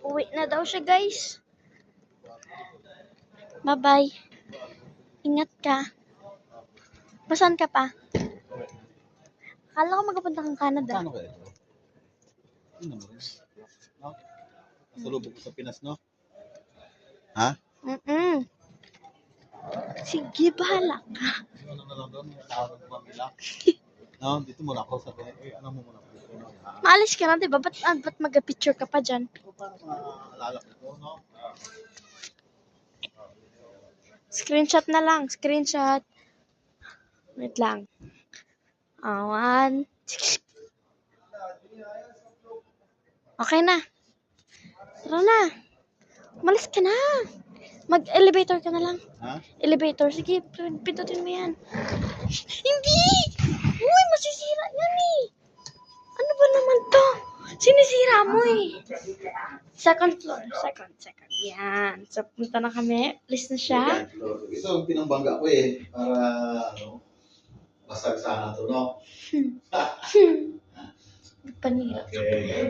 Uwi na daw siya, guys. Bye-bye. Ingat ka. Pasan ka pa? Akala ko magpapunta kang Canada. Ano kaya ito? Ano mo rin? No? Salubog ko sa Pinas, no? Ha? Sige, bahala ka. Ano na lang doon? Tawag ko nila. No, dito muna ako sa Pinas. Ano mo muna ako dito, no? Maalis ka na, diba? Ba't mag-picture ka pa dyan? Para maalala ko ito, no? Screenshot na lang. Screenshot. Wait lang. One. Okay na. Tara na. Umalis ka na. Mag-elevator ka na lang. Ha? Elevator. Sige, pindutin mo yan. Hindi! Uy, masisira yan eh. Ano ba naman to? Sinisira mo eh. Second floor. Second. Yan. So, punta na kami. Alis na siya. Ito ang pinangbangga ko eh. Para, ano, basag sana to, no? Panira. Okay.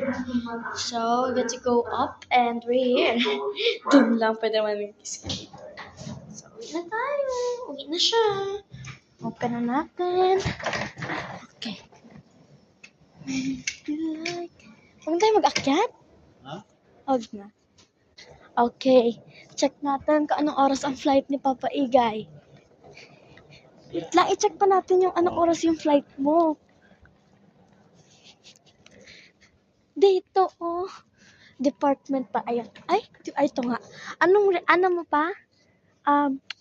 So, we get to go up and we're here. Doon lang pwede naman yung kiss. So, uwi na tayo. Uwi na siya. Open na natin. Okay. Huwag tayo mag-akyat? Ha? Huwag na. Okay. Check natin kung anong oras ang flight ni Papa Igay. Wait lang, i-check pa natin yung anong oras yung flight mo. Dito, oh. Department pa. Ayan. Ay, ito nga. Ano mo pa?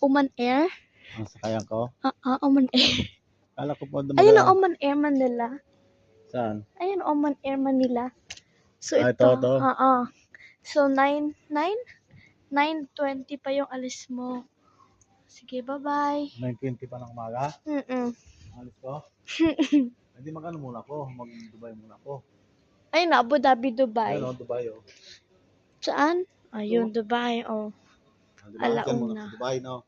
Oman Air? Ang sakayan ko? Oman Air. Kala ko po Ayun na, Oman Air Manila. Saan? Ayun, Oman Air Manila. So, Ah, ito. ito. So, 9:20 pa yung alis mo. Sige, bye-bye. 9:20 pa ng umaga? Alis ko? Hindi magkano muna ako. Mag-Dubai muna ako. Ayun na, Abu Dhabi, Dubai. Ayun, Dubai, oh. Saan? Ayun, Dubai, oh. Diba? Diyan muna Alauna. sa Dubai, no?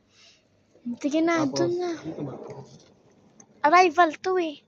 Sige na, Tapos, doon na. dito muna ako. Arrival to eh.